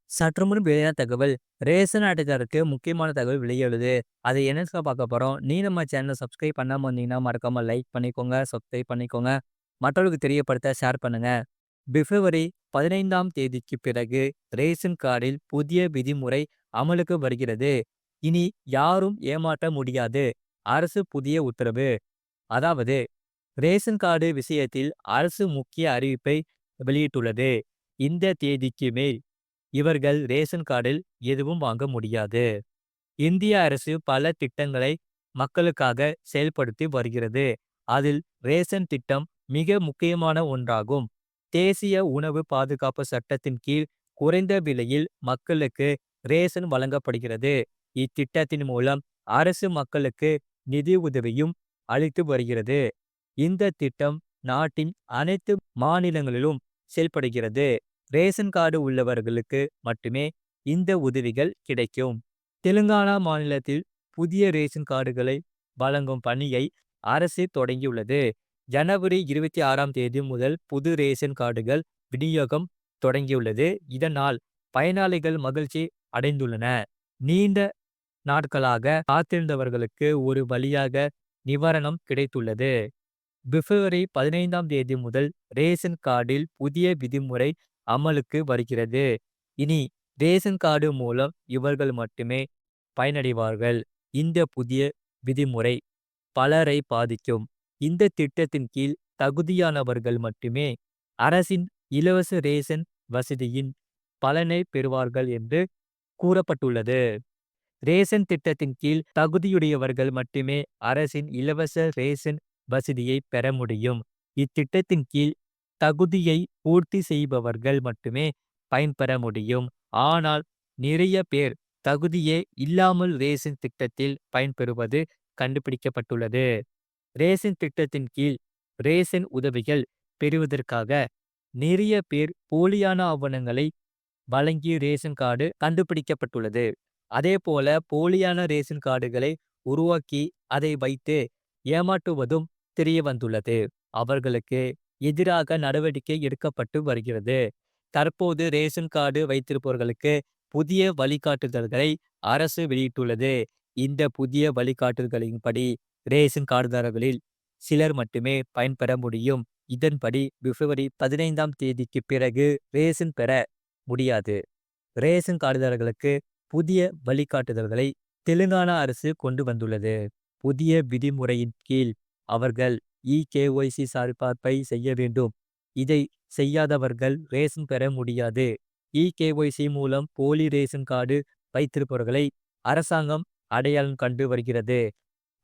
சற்றுமுன் வெளியான தகவல். ரேஷன் அட்டைதாரருக்கு முக்கியமான தகவல் வெளியிடுது. அதை என்னன்னு பார்க்க போறோம். நீ நம்ம சேனலை சப்ஸ்கிரைப் பண்ணாம வந்தீங்கன்னா மறக்காம லைக் பண்ணிக்கோங்க, சப்ஸ்கிரைப் பண்ணிக்கோங்க. மற்றவர்களுக்கு தெரியப்படுத்த ஷேர் பண்ணுங்க. பிப்ரவரி 15ஆம் தேதிக்கு பிறகு ரேஷன் கார்டில் புதிய விதிமுறை அமலுக்கு வருகிறது. இனி யாரும் ஏமாற்ற முடியாது. அரசு புதிய உத்தரவு. அதாவது ரேஷன் கார்டு விஷயத்தில் அரசு முக்கிய அறிவிப்பை வெளியிட்டுள்ளது. இந்த தேதிக்கு மேல் இவர்கள் ரேஷன் கார்டில் எதுவும் வாங்க முடியாது. இந்திய அரசு பல திட்டங்களை மக்களுக்காக செயல்படுத்தி வருகிறது. அதில் ரேஷன் திட்டம் மிக முக்கியமான ஒன்றாகும். தேசிய உணவு பாதுகாப்பு சட்டத்தின் கீழ் குறைந்த விலையில் மக்களுக்கு ரேஷன் வழங்கப்படுகிறது. இத்திட்டத்தின் மூலம் அரசு மக்களுக்கு நிதி உதவியும் அளித்து வருகிறது. இந்த திட்டம் நாட்டின் அனைத்து மாநிலங்களிலும் செயல்படுகிறது. ரேஷன் கார்டு உள்ளவர்களுக்கு மட்டுமே இந்த உதவிகள் கிடைக்கும். தெலுங்கானா மாநிலத்தில் புதிய ரேஷன் கார்டுகளை வழங்கும் பணியை அரசு தொடங்கியுள்ளது. ஜனவரி 26ஆம் தேதி முதல் புது ரேஷன் கார்டுகள் விநியோகம் தொடங்கியுள்ளது. இதனால் பயனாளிகள் மகிழ்ச்சி அடைந்துள்ளன. நீண்ட நாட்களாக காத்திருந்தவர்களுக்கு ஒரு வழியாக நிவாரணம் கிடைத்துள்ளது. பிப்ரவரி 15ஆம் தேதி முதல் ரேஷன் கார்டில் புதிய விதிமுறை அமலுக்கு வருகிறது. இனி ரேஷன் கார்டு மூலம் இவர்கள் மட்டுமே பயனடைவார்கள். இந்த புதிய விதிமுறை பலரை பாதிக்கும். இந்த திட்டத்தின் கீழ் தகுதியானவர்கள் மட்டுமே அரசின் இலவச ரேஷன் வசதியின் பலனை பெறுவார்கள் என்று கூறப்பட்டுள்ளது. ரேஷன் திட்டத்தின் கீழ் தகுதியுடையவர்கள் மட்டுமே அரசின் இலவச ரேஷன் வசதியை பெற முடியும். இத்திட்டத்தின் கீழ் தகுதியை பூர்த்தி செய்பவர்கள் மட்டுமே பயன்பெற முடியும். ஆனால் நிறைய பேர் தகுதியே இல்லாமல் ரேஷன் திட்டத்தில் பயன்பெறுவது கண்டுபிடிக்கப்பட்டுள்ளது. ரேஷன் திட்டத்தின் கீழ் ரேஷன் உதவிகள் பெறுவதற்காக நிறைய பேர் போலியான ஆவணங்களை வழங்கி ரேஷன் கார்டு கண்டுபிடிக்கப்பட்டுள்ளது. அதே போல போலியான ரேஷன் கார்டுகளை உருவாக்கி அதை வைத்து ஏமாற்றுவதும் தெரிய வந்துள்ளது. அவர்களுக்கு எதிராக நடவடிக்கை எடுக்கப்பட்டு வருகிறது. தற்போது ரேஷன் கார்டு வைத்திருப்பவர்களுக்கு புதிய வழிகாட்டுதல்களை அரசு வெளியிட்டுள்ளது. இந்த புதிய வழிகாட்டுதல்களின்படி ரேஷன் கார்டுதாரர்களில் சிலர் மட்டுமே பயன்பெற முடியும். இதன்படி பிப்ரவரி 15ஆம் தேதிக்கு பிறகு ரேஷன் பெற முடியாது. ரேஷன் கார்டுதாரர்களுக்கு புதிய வழிகாட்டுதல்களை தெலுங்கானா அரசு கொண்டு வந்துள்ளது. புதிய விதிமுறையின் கீழ் அவர்கள் இகேஒய்சி சரிபார்ப்பை செய்ய வேண்டும். இதை செய்யாதவர்கள் ரேஷன் பெற முடியாது. இகேஒய்சி மூலம் போலி ரேஷன் கார்டு வைத்திருப்பவர்களை அரசாங்கம் அடையாளம் கண்டு வருகிறது.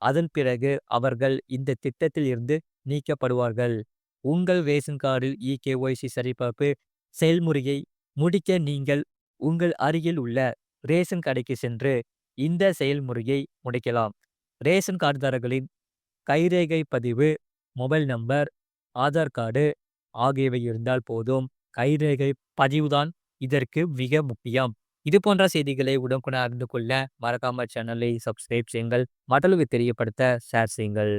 அதன் பிறகு அவர்கள் இந்த திட்டத்தில் இருந்து நீக்கப்படுவார்கள். உங்கள் ரேஷன் கார்டில் இகேஒய்சி சரிபார்ப்பு செயல்முறையை முடிக்க நீங்கள் உங்கள் அருகில் உள்ள ரேஷன் கடைக்கு சென்று இந்த செயல்முறையை முடிக்கலாம். ரேஷன் கார்டுதாரர்களின் கைரேகை பதிவு, மொபைல் நம்பர், ஆதார் கார்டு ஆகியவை இருந்தால் போதும். கைரேகை பதிவுதான் இதற்கு மிக முக்கியம். இது போன்ற செய்திகளை உடனுக்குடன் அறிந்து கொள்ள மறக்காம சேனலை சப்ஸ்கிரைப் செய்யுங்கள். மற்றவர்களுக்கு தெரியப்படுத்த ஷேர் செய்யுங்கள்.